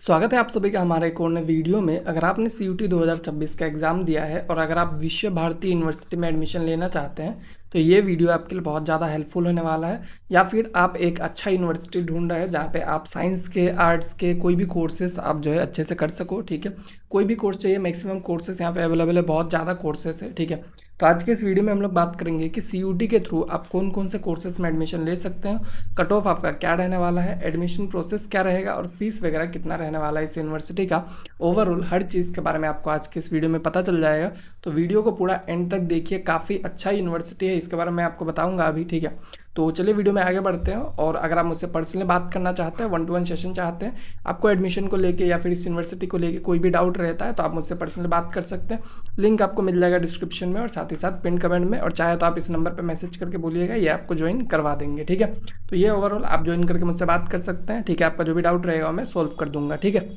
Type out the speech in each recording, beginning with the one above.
स्वागत है आप सभी का हमारे एक और नए वीडियो में। अगर आपने CUT 2026 का एग्ज़ाम दिया है और अगर आप विश्व भारती यूनिवर्सिटी में एडमिशन लेना चाहते हैं तो ये वीडियो आपके लिए बहुत ज़्यादा हेल्पफुल होने वाला है। या फिर आप एक अच्छा यूनिवर्सिटी ढूंढ रहे हैं जहाँ पे आप साइंस के, आर्ट्स के कोई भी कोर्सेज आप जो है अच्छे से कर सको। ठीक है, कोई भी कोर्स चाहिए, मैक्सिमम कोर्सेज यहाँ पे अवेलेबल है, बहुत ज़्यादा कोर्सेज है। ठीक है, तो आज के इस वीडियो में हम लोग बात करेंगे कि CUT के थ्रू आप कौन कौन से कोर्सेज में एडमिशन ले सकते हैं, कट ऑफ आपका क्या रहने वाला है, एडमिशन प्रोसेस क्या रहेगा और फीस वगैरह कितना रहने वाला है इस यूनिवर्सिटी का। ओवरऑल हर चीज़ के बारे में आपको आज के इस वीडियो में पता चल जाएगा। तो वीडियो को पूरा एंड तक देखिए, काफ़ी अच्छा यूनिवर्सिटी है, इसके बारे में आपको बताऊंगा अभी। ठीक है, तो चलिए वीडियो में आगे बढ़ते हैं। और अगर आप मुझसे पर्सनली बात करना चाहते हैं, 1-to-1 सेशन चाहते हैं, आपको एडमिशन को लेके या फिर इस यूनिवर्सिटी को लेके कोई भी डाउट रहता है तो आप मुझसे पर्सनली बात कर सकते हैं। लिंक आपको मिल जाएगा डिस्क्रिप्शन में और साथ ही साथ पिन कमेंट में, और चाहे तो आप इस नंबर पर मैसेज करके बोलिएगा, ये आपको ज्वाइन करवा देंगे। ठीक है, तो ये ओवरऑल आप ज्वाइन करके मुझसे बात कर सकते हैं। ठीक है, आपका जो भी डाउट रहेगा मैं सोल्व कर दूंगा। ठीक है,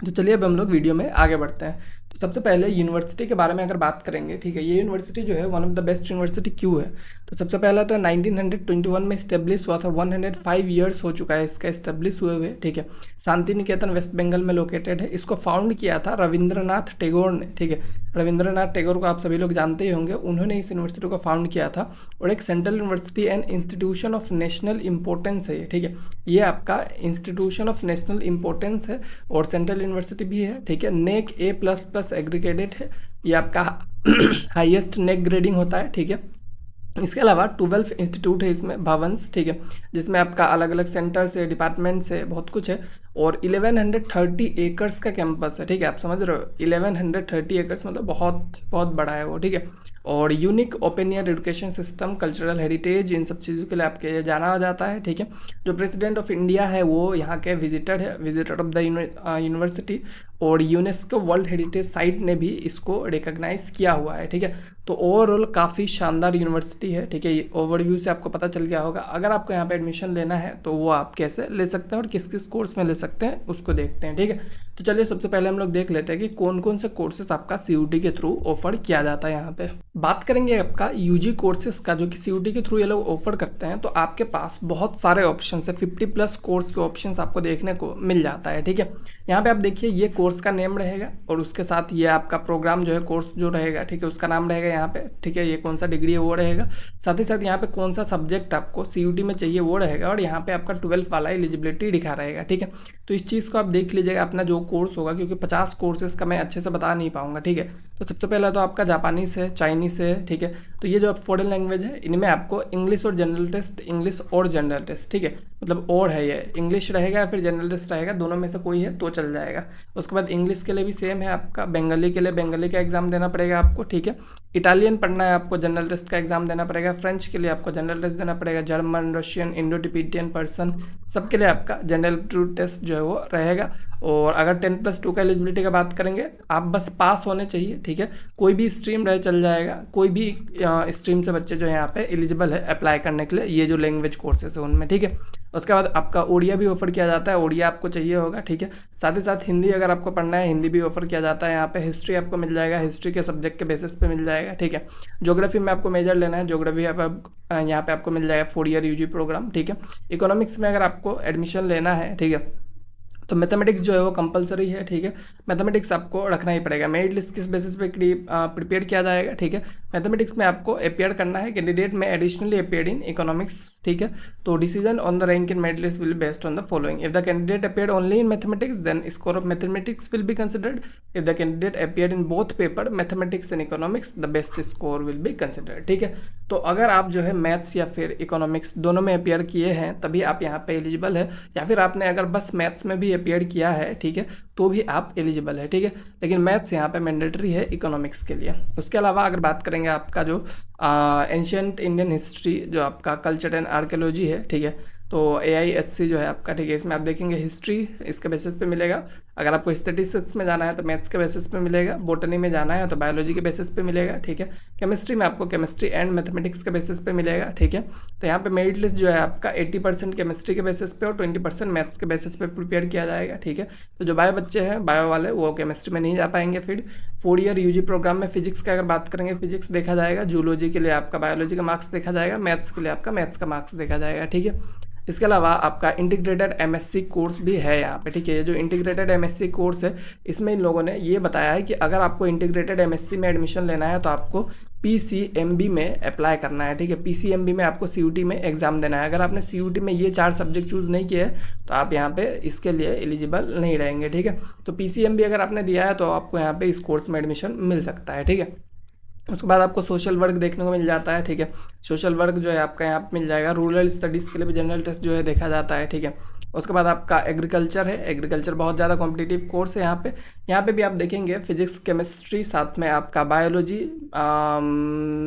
तो चलिए अब हम लोग वीडियो में आगे बढ़ते हैं। तो सबसे पहले यूनिवर्सिटी के बारे में अगर बात करेंगे, ठीक है, ये यूनिवर्सिटी जो है one of the best university क्यों है। तो सबसे पहला तो 1921 में इस्टेब्लिश हुआ था, 105 ईयर्स हो चुका है इसका इस्टेब्लिश हुए। ठीक है, शांति निकेतन वेस्ट बंगाल में लोकेटेड है। इसको फाउंड किया था रविंद्रनाथ टैगोर ने। ठीक है, रविंद्रनाथ टैगोर को आप सभी लोग जानते ही होंगे, उन्होंने इस यूनिवर्सिटी को फाउंड किया था। और एक central university and institution of national importance है। ठीक है, ये आपका इंस्टीट्यूशन ऑफ नेशनल इंपॉर्टेंस है और सेंट्रल यूनिवर्सिटी भी है। ठीक है, नेक A++ एग्रीगेटेड है, ये आपका हाईएस्ट नेक ग्रेडिंग होता है। ठीक है, इसके अलावा 12 इंस्टीट्यूट है इसमें, भवन्स। ठीक है, जिसमें आपका अलग अलग सेंटर्स है, डिपार्टमेंट्स है, बहुत कुछ है। और 1130 एकर्स का कैंपस है। ठीक है, आप समझ रहे हो, 1130 एकर्स मतलब बहुत बहुत बड़ा है वो। ठीक है, और unique open air education system, cultural heritage, इन सब चीज़ों के लिए आपके जाना जाता है। ठीक है, जो प्रेसिडेंट ऑफ इंडिया है वो यहाँ के विजिटर ऑफ द यूनिवर्सिटी, और यूनेस्को वर्ल्ड हेरिटेज साइट ने भी इसको रिकॉग्नाइज किया हुआ है। ठीक है, तो ओवरऑल काफ़ी शानदार यूनिवर्सिटी है। ठीक है, ये ओवरव्यू से आपको पता चल गया होगा। अगर आपको यहाँ पे एडमिशन लेना है तो वो आप कैसे ले सकते हैं और किस किस कोर्स में ले सकते हैं उसको देखते हैं। ठीक है, तो चलिए सबसे पहले हम लोग देख लेते हैं कि कौन कौन से कोर्सेस आपका CUT के थ्रू ऑफर किया जाता है। यहाँ पे बात करेंगे आपका UG कोर्सेज का, जो कि CUT के थ्रू ये लोग ऑफर करते हैं। तो आपके पास बहुत सारे ऑप्शन है, 50+ कोर्स के ऑप्शन आपको देखने को मिल जाता है। ठीक है, यहाँ पे आप देखिए, ये कोर्स का नेम रहेगा और उसके साथ ये आपका प्रोग्राम जो है, कोर्स जो रहेगा, ठीक है, उसका नाम रहेगा यहाँ पे। ठीक है, ये कौन सा डिग्री है वो रहेगा, साथ ही साथ यहाँ पे कौन सा सब्जेक्ट आपको CUT में चाहिए वो रहेगा, और यहाँ पे आपका 12th वाला एलिजिबिलिटी दिखा रहेगा। ठीक है, तो इस चीज़ को आप देख लीजिएगा अपना जो कोर्स होगा, क्योंकि 50 कोर्सेज का मैं अच्छे से बता नहीं पाऊंगा। ठीक है, तो सबसे पहला तो आपका जापानीज़ है, चाइनीज़ है। ठीक है, तो ये जो फॉरेन लैंग्वेज है, इनमें आपको इंग्लिश और जनरल टेस्ट, इंग्लिश और जनरल टेस्ट, ठीक है, मतलब और है, ये इंग्लिश रहेगा या फिर जनरल टेस्ट रहेगा, दोनों में से कोई है तो चल जाएगा। उसके बाद इंग्लिश के लिए भी सेम है आपका, बंगाली के लिए बंगाली का एग्जाम देना पड़ेगा आपको। ठीक है, इटालियन पढ़ना है आपको, जनरल टेस्ट का एग्जाम देना पड़ेगा। फ्रेंच के लिए आपको जनरल टेस्ट देना पड़ेगा। German, Russian, Indo Tibetan person, सबके लिए आपका जनरल एप्टीट्यूड टेस्ट जो है वो रहेगा। और अगर 10+2 का एलिजिबिलिटी का बात करेंगे, आप बस पास होने चाहिए। ठीक है, कोई भी स्ट्रीम रहे चल जाएगा, कोई भी स्ट्रीम से बच्चे जो है यहाँ पे एलिजिबल है अप्लाई करने के लिए, ये जो लैंग्वेज कोर्सेज है उनमें। ठीक है, उसके बाद आपका ओडिया भी ऑफर किया जाता है, ओडिया आपको चाहिए होगा। ठीक है, साथ ही साथ हिंदी अगर आपको पढ़ना है, हिंदी भी ऑफर किया जाता है यहाँ पे। हिस्ट्री आपको मिल जाएगा, हिस्ट्री के सब्जेक्ट के बेसिस पे मिल जाएगा। ठीक है, ज्योग्राफी में आपको मेजर लेना है, ज्योग्राफी यहाँ पे आपको मिल जाएगा 4 ईयर UG प्रोग्राम। ठीक है, इकोनॉमिक्स में अगर आपको एडमिशन लेना है, ठीक है, तो मैथमेटिक्स जो है वो कंपलसरी है। ठीक है, मैथमेटिक्स आपको रखना ही पड़ेगा। मेरिट लिस्ट किस बेसिस पे प्रिपेयर किया जाएगा। ठीक है, मैथमेटिक्स में आपको अपेयर करना है, कैंडिडेट में एडिशनली अपेयर्ड इन इकोनॉमिक्स। ठीक है, तो decision on the rank in merit list will based on the following: if the candidate appeared only in mathematics, then score of mathematics will be considered. If the candidate appeared in both paper, mathematics and economics, the best score will be considered. ठीक है, तो अगर आप जो है maths या फिर economics दोनों में अपेयर किए हैं तभी आप यहाँ पे एलिजिबल है, या फिर आपने अगर बस मैथ्स में भी अपेयर किया है, ठीक है, तो भी आप एलिजिबल है। ठीक है, लेकिन मैथ्स यहाँ पे मैंडेटरी है इकोनॉमिक्स के लिए। उसके अलावा अगर बात करेंगे आपका जो एंशियंट इंडियन हिस्ट्री, जो आपका कल्चर एंड आर्कियोलॉजी है, ठीक है, तो AISC जो है आपका, ठीक है, इसमें आप देखेंगे हिस्ट्री इसके बेसिस पे मिलेगा। अगर आपको स्टैटिस्टिक्स में जाना है तो मैथ्स के बेसिस पे मिलेगा। बॉटनी में जाना है तो बायोलॉजी के बेसिस पे मिलेगा। ठीक है, केमिस्ट्री में आपको केमिस्ट्री एंड मैथमेटिक्स के बेसिस पे मिलेगा। ठीक है, तो यहाँ पे मेरिट लिस्ट जो है आपका 80% केमिस्ट्री के बेसिस पे और 20% मैथ्स के बेसिस पे प्रिपेयर किया जाएगा। ठीक है, तो जो बायो बच्चे हैं, बायो वाले, वो केमिस्ट्री में नहीं जा पाएंगे। फिर 4 ईयर UG प्रोग्राम में फिजिक्स का अगर बात करेंगे, फिजिक्स देखा जाएगा। जूलॉजी के लिए आपका बायोलॉजी का मार्क्स देखा जाएगा, मैथ्स के लिए आपका मैथ्स का मार्क्स देखा जाएगा। ठीक है, इसके अलावा आपका इंटीग्रेटेड एमएससी कोर्स भी है यहाँ पे, ठीक है। ये जो इंटीग्रेटेड एमएससी कोर्स है इसमें इन लोगों ने ये बताया है कि अगर आपको इंटीग्रेटेड एमएससी में एडमिशन लेना है तो आपको पीसीएमबी में अप्लाई करना है, ठीक है। पीसीएमबी में आपको सीयूटी में एग्जाम देना है। अगर आपने सीयूटी में ये 4 सब्जेक्ट चूज़ नहीं किए तो आप यहाँ पे इसके लिए एलिजिबल नहीं रहेंगे, ठीक है। तो पीसीएमबी अगर आपने दिया है तो आपको यहाँ पे इस कोर्स में एडमिशन मिल सकता है, ठीक है। उसके बाद आपको सोशल वर्क देखने को मिल जाता है, ठीक है। सोशल वर्क जो है आपका यहाँ पे मिल जाएगा। रूरल स्टडीज़ के लिए भी जनरल टेस्ट जो है देखा जाता है, ठीक है। उसके बाद आपका एग्रीकल्चर है। एग्रीकल्चर बहुत ज़्यादा कॉम्पिटिटिव कोर्स है यहाँ पे भी आप देखेंगे फिजिक्स, केमिस्ट्री, साथ में आपका बायोलॉजी,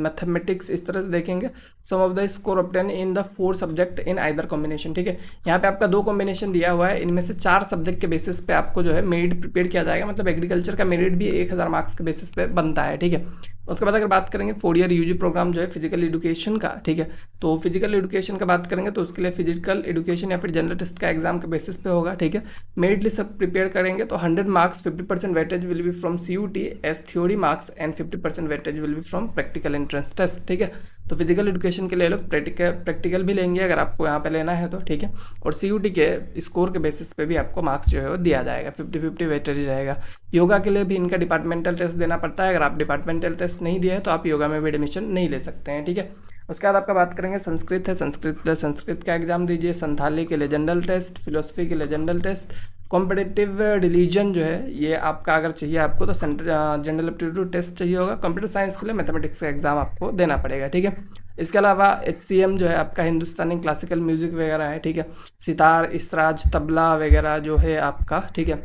मैथमेटिक्स, इस तरह से देखेंगे। Sum of the score obtain in the 4 subject in either combination, ठीक है। यहाँ पे आपका 2 कॉम्बिनेशन दिया हुआ है, इनमें से 4 सब्जेक्ट के बेसिस पे आपको जो है मेरिट प्रिपेयर किया जाएगा। मतलब एग्रीकल्चर का मेरिट भी 1000 मार्क्स के बेसिस पे बनता है, ठीक है। उसके बाद अगर बात करेंगे 4 ईयर यूजी प्रोग्राम जो है फिजिकल एजुकेशन का, ठीक है। तो फिजिकल एजुकेशन का बात करेंगे तो उसके लिए फिजिकल एजुकेशन या फिर जनरल टेस्ट का एग्जाम के बेसिस पे होगा, ठीक है। मेरिट लिस्ट सब प्रिपेयर करेंगे तो 100 marks 50% weightage will be from CUET as theory marks and 50% weightage will be from practical entrance test, ठीक है। तो फिजिकल एजुकेशन के लिए लोग प्रैक्टिकल भी लेंगे अगर आपको यहाँ पे लेना है तो, ठीक है। और सीयूटी के स्कोर के बेसिस पे भी आपको मार्क्स जो है वो दिया जाएगा, 50-50 वेटेज रहेगा। योगा के लिए भी इनका डिपार्टमेंटल टेस्ट देना पड़ता है। अगर आप डिपार्टमेंटल टेस्ट नहीं दिए तो आप योगा में भी एडमिशन नहीं ले सकते हैं, ठीक है। उसके बाद आपका बात करेंगे संस्कृत है। संस्कृत का एग्जाम दीजिए। संथाली के लिए जनरल टेस्ट, फिलोसफी के लिए जनरल टेस्ट। कॉम्पिटिटिव रिलीजन जो है ये आपका अगर चाहिए आपको तो जनरल एप्टीट्यूड टेस्ट चाहिए होगा। कंप्यूटर साइंस के लिए मैथमेटिक्स का एग्जाम आपको देना पड़ेगा, ठीक है। इसके अलावा HCM जो है आपका हिंदुस्तानी क्लासिकल म्यूजिक वगैरह है, ठीक है। सितार, इसराज, तबला वगैरह जो है आपका, ठीक है।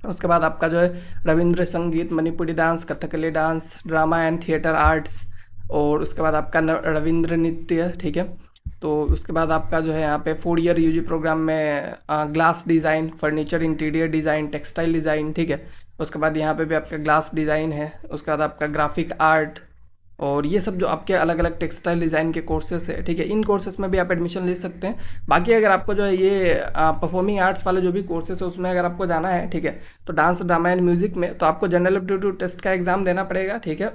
उसके बाद आपका जो है रविंद्र संगीत, Manipuri dance, Kathakali dance, drama and theatre arts, और उसके बाद आपका रविंद्र नृत्य, ठीक है। तो उसके बाद आपका जो है यहाँ पे 4 ईयर यूजी प्रोग्राम में glass design, furniture interior design, textile design, ठीक है। उसके बाद यहाँ पे भी आपका ग्लास डिज़ाइन है। उसके बाद आपका ग्राफिक आर्ट, और ये सब जो आपके अलग अलग टेक्सटाइल डिज़ाइन के कोर्सेस है, ठीक है। इन कोर्सेस में भी आप एडमिशन ले सकते हैं। बाकी अगर आपको जो है ये परफॉर्मिंग आर्ट्स वाले जो भी कोर्सेस है उसमें अगर आपको जाना है, ठीक है, तो डांस, ड्रामा एंड म्यूजिक में तो आपको जनरल एप्टीट्यूड टेस्ट का एग्ज़ाम देना पड़ेगा, ठीक है।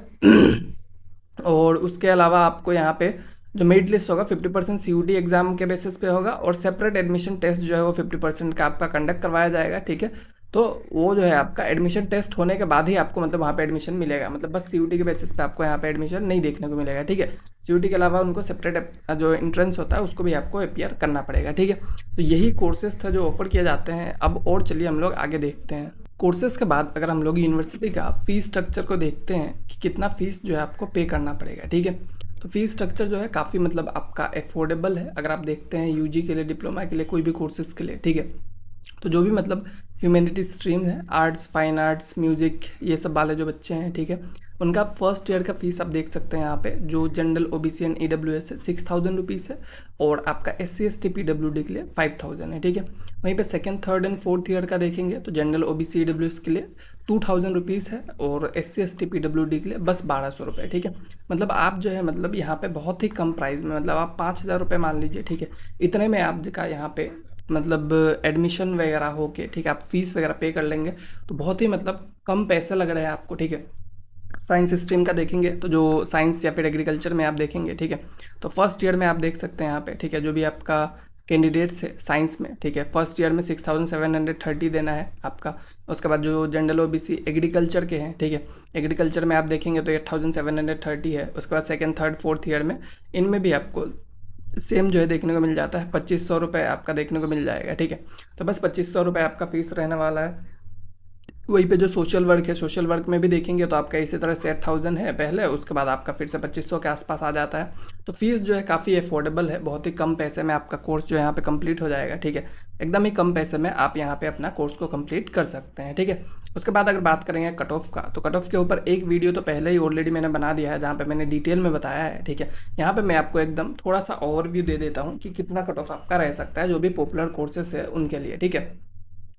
और उसके अलावा आपको यहाँ पे जो मेरिट लिस्ट होगा 50% सीयूटी एग्जाम के बेसिस पे होगा, और सेपरेट एडमिशन टेस्ट जो है वो 50% का आपका कंडक्ट करवाया जाएगा, ठीक है। तो वो जो है आपका एडमिशन टेस्ट होने के बाद ही आपको मतलब वहाँ पे एडमिशन मिलेगा। मतलब बस सीयूटी के बेसिस पे आपको यहाँ पे एडमिशन नहीं देखने को मिलेगा, ठीक है। सीयूटी के अलावा उनको सेपरेट जो एंट्रेंस होता है उसको भी आपको अपीयर करना पड़ेगा, ठीक है। तो यही कोर्सेज थे जो ऑफर किए जाते हैं। अब और चलिए हम लोग आगे देखते हैं। कोर्सेज के बाद अगर हम लोग यूनिवर्सिटी का फ़ीस स्ट्रक्चर को देखते हैं कि कितना फ़ीस जो है आपको पे करना पड़ेगा, ठीक है। तो फ़ीस स्ट्रक्चर जो है काफ़ी मतलब आपका अफोर्डेबल है। अगर आप देखते हैं यूजी के लिए, डिप्लोमा के लिए, कोई भी कोर्सेज़ के लिए, ठीक है। तो जो भी मतलब ह्यूमैनिटी स्ट्रीम है, आर्ट्स, फाइन आर्ट्स, म्यूज़िक, ये सब वाले जो बच्चे हैं, ठीक है, उनका फर्स्ट ईयर का फ़ीस आप देख सकते हैं यहाँ पे। जो जनरल OBC एंड EWS है 6000 रुपीज़ है, और आपका SC ST PWD के लिए 5000 है, ठीक है। वहीं पे second, third and fourth year का देखेंगे तो जनरल OBC EWS के लिए 2000 रुपीज़ है, और SC ST PWD के लिए बस 1200 रुपये, ठीक है। मतलब आप जो है मतलब यहाँ पे बहुत ही कम प्राइस में, मतलब आप 5000 रुपये मान लीजिए, ठीक है, इतने में आपका यहाँ पे मतलब एडमिशन वगैरह हो के, ठीक है, आप फीस वगैरह पे कर लेंगे तो बहुत ही मतलब कम पैसे लग रहे हैं आपको, ठीक है। साइंस स्ट्रीम का देखेंगे तो जो साइंस या फिर एग्रीकल्चर में आप देखेंगे, ठीक है, तो फर्स्ट ईयर में आप देख सकते हैं यहाँ पे, ठीक है, जो भी आपका कैंडिडेट्स है साइंस में, ठीक है, फर्स्ट ईयर में 6730 देना है आपका। उसके बाद जो जनरल OBC एग्रीकल्चर के हैं, ठीक है, एग्रीकल्चर में आप देखेंगे तो 8730 है। उसके बाद सेकेंड, थर्ड, फोर्थ ईयर में इनमें भी आपको सेम जो है देखने को मिल जाता है, 2500 रुपये आपका देखने को मिल जाएगा, ठीक है। तो बस 2500 रुपये आपका फ़ीस रहने वाला है। वहीं पे जो सोशल वर्क है, सोशल वर्क में भी देखेंगे तो आपका इसी तरह से 8000 है पहले, उसके बाद आपका फिर से 2500 के आसपास आ जाता है। तो फीस जो है काफ़ी अफोर्डेबल है, बहुत ही कम पैसे में आपका कोर्स जो है यहाँ पे कंप्लीट हो जाएगा, ठीक है। एकदम ही कम पैसे में आप यहाँ पे अपना कोर्स को कंप्लीट कर सकते हैं, ठीक है। उसके बाद अगर बात करेंगे कट ऑफ का, तो कट ऑफ के ऊपर एक वीडियो तो पहले ही ऑलरेडी मैंने बना दिया है जहाँ पे मैंने डिटेल में बताया है, ठीक है। यहाँ पे मैं आपको एकदम थोड़ा सा ओवरव्यू दे देता हूँ कि कितना कट ऑफ आपका रह सकता है जो भी पॉपुलर कोर्सेस है उनके लिए, ठीक है।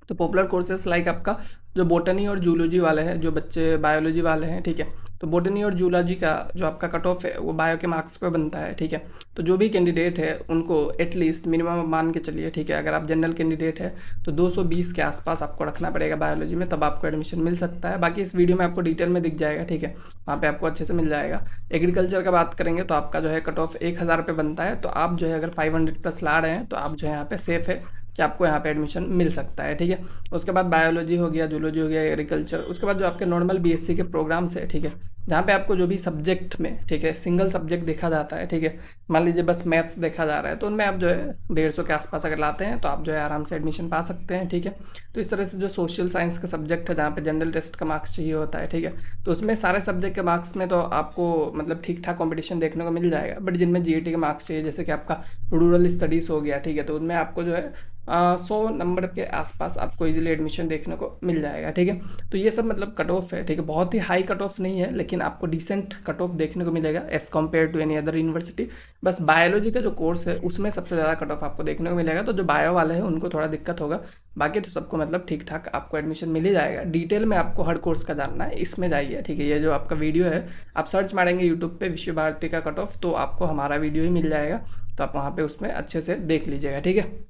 तो पॉपुलर कोर्सेस लाइक आपका जो बोटनी और जूलॉजी वाले हैं, जो बच्चे बायोलॉजी वाले हैं, ठीक है, तो बोटनी और जूलॉजी का जो आपका कट ऑफ है वो बायो के मार्क्स पे बनता है, ठीक है। तो जो भी कैंडिडेट है उनको एटलीस्ट मिनिमम मान के चलिए, ठीक है, अगर आप जनरल कैंडिडेट है तो 220 के आसपास आपको रखना पड़ेगा बायोलॉजी में, तब आपको एडमिशन मिल सकता है। बाकी इस वीडियो में आपको डिटेल में दिख जाएगा, ठीक है, वहाँ पे आपको अच्छे से मिल जाएगा। एग्रीकल्चर का बात करेंगे तो आपका जो है कट ऑफ 1000 पे बनता है, तो आप जो है अगर 500 प्लस ला रहे हैं तो आप जो है यहाँ पे सेफ है कि आपको यहाँ पे एडमिशन मिल सकता है, ठीक है। उसके बाद बायोलॉजी हो गया, जूलॉजी हो गया, एग्रीकल्चर, उसके बाद जो आपके नॉर्मल बीएससी के प्रोग्राम्स है, ठीक है, जहाँ पे आपको जो भी सब्जेक्ट में, ठीक है, सिंगल सब्जेक्ट देखा जाता है, ठीक है, मान लीजिए बस मैथ्स देखा जा रहा है, तो उनमें आप जो है 150 के आसपास अगर लाते हैं तो आप जो है आराम से एडमिशन पा सकते हैं, ठीक है। तो इस तरह से जो सोशल साइंस का सब्जेक्ट है जहाँ पे जनरल टेस्ट का मार्क्स चाहिए होता है, ठीक है, तो उसमें सारे सब्जेक्ट के मार्क्स में तो आपको मतलब ठीक ठाक कॉम्पिटिशन देखने को मिल जाएगा। बट जिनमें जीईटी के मार्क्स चाहिए, जैसे कि आपका रूरल स्टडीज़ हो गया, ठीक है, तो उनमें आपको जो है 100 नंबर के आसपास आपको इजीली एडमिशन देखने को मिल जाएगा, ठीक है। तो ये सब मतलब कट ऑफ है, ठीक है, बहुत ही हाई कट ऑफ नहीं है, लेकिन आपको डिसेंट कट ऑफ देखने को मिलेगा as compare to any other university. बस बायोलॉजी का जो कोर्स है उसमें सबसे ज़्यादा कट ऑफ आपको देखने को मिलेगा, तो जो बायो वाले हैं उनको थोड़ा दिक्कत होगा, बाकी तो सबको मतलब ठीक ठाक आपको एडमिशन मिल ही जाएगा। डिटेल में आपको हर कोर्स का जानना है, इसमें जाइए, ठीक है। ये जो आपका वीडियो है आप सर्च मारेंगे यूट्यूब पे विश्व भारती का कट ऑफ, तो आपको हमारा वीडियो ही मिल जाएगा, तो आप वहाँ पे उसमें अच्छे से देख लीजिएगा, ठीक है।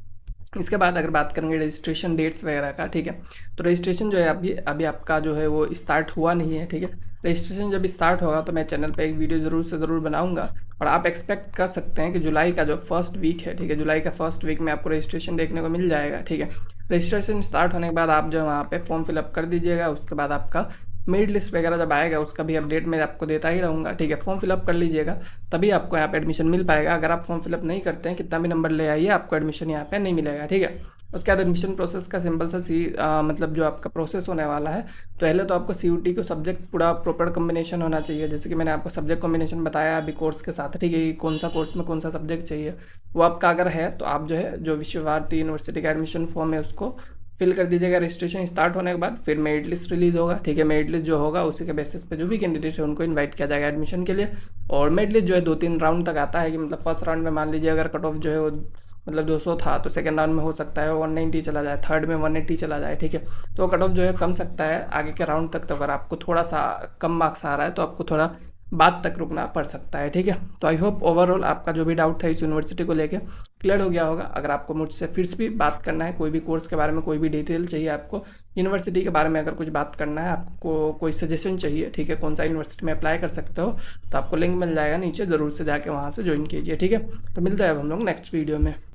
इसके बाद अगर बात करेंगे रजिस्ट्रेशन डेट्स वगैरह का, ठीक है, तो रजिस्ट्रेशन जो है अभी आपका जो है वो स्टार्ट हुआ नहीं है, ठीक है। रजिस्ट्रेशन जब स्टार्ट होगा तो मैं चैनल पे एक वीडियो ज़रूर से ज़रूर बनाऊंगा, और आप एक्सपेक्ट कर सकते हैं कि जुलाई का जो फर्स्ट वीक है, ठीक है, जुलाई का फर्स्ट वीक में आपको रजिस्ट्रेशन देखने को मिल जाएगा, ठीक है। रजिस्ट्रेशन स्टार्ट होने के बाद आप जो वहाँ पे फॉर्म फिलअप कर दीजिएगा, उसके बाद आपका मेरिट लिस्ट वगैरह जब आएगा उसका भी अपडेट मैं आपको देता ही रहूँगा, ठीक है। फॉर्म फिलअप कर लीजिएगा, तभी आपको यहाँ पे एडमिशन मिल पाएगा। अगर आप फॉर्म फिलअप नहीं करते हैं, कितना भी नंबर ले आइए, आपको एडमिशन यहाँ पे नहीं मिलेगा, ठीक है। उसके बाद एडमिशन प्रोसेस का सिंपल सा मतलब जो आपका प्रोसेस होने वाला है, तो पहले तो आपको सीयूटी को सब्जेक्ट पूरा प्रॉपर कॉम्बिनेशन होना चाहिए, जैसे कि मैंने आपको सब्जेक्ट कॉम्बिनेशन बताया अभी कोर्स के साथ, ठीक है, कि कौन सा कोर्स में कौन सा सब्जेक्ट चाहिए, वो आपका अगर है तो आप जो है जो विश्व भारती यूनिवर्सिटी का एडमिशन फॉर्म है उसको फिल कर दीजिएगा। रजिस्ट्रेशन स्टार्ट होने के बाद फिर मेरिट लिस्ट रिलीज होगा, ठीक है। मेरिट लिस्ट जो होगा उसी के बेसिस पे जो भी कैंडिडेट है उनको इनवाइट किया जाएगा एडमिशन के लिए। और मेरिट लिस्ट जो है 2-3 राउंड तक आता है, कि मतलब फर्स्ट राउंड में मान लीजिए अगर कट ऑफ जो है वो मतलब 200 था, तो सेकंड राउंड में हो सकता है 190 चला जाए, थर्ड में 180 चला जाए, ठीक है। तो कट ऑफ जो है कम सकता है आगे के राउंड तक। तो अगर आपको थोड़ा सा कम मार्क्स आ रहा है तो आपको थोड़ा बाद तक रुकना पड़ सकता है, ठीक है। तो आई होप ओवरऑल आपका जो भी डाउट था इस यूनिवर्सिटी को लेके क्लियर हो गया होगा। अगर आपको मुझसे फिर से भी बात करना है, कोई भी कोर्स के बारे में कोई भी डिटेल चाहिए, आपको यूनिवर्सिटी के बारे में अगर कुछ बात करना है, आपको कोई सजेशन चाहिए, ठीक है, कौन सा यूनिवर्सिटी में अप्लाई कर सकते हो, तो आपको लिंक मिल जाएगा नीचे, ज़रूर से जाके वहाँ से ज्वाइन कीजिए, ठीक है। तो मिलता है अब हम लोग नेक्स्ट वीडियो में।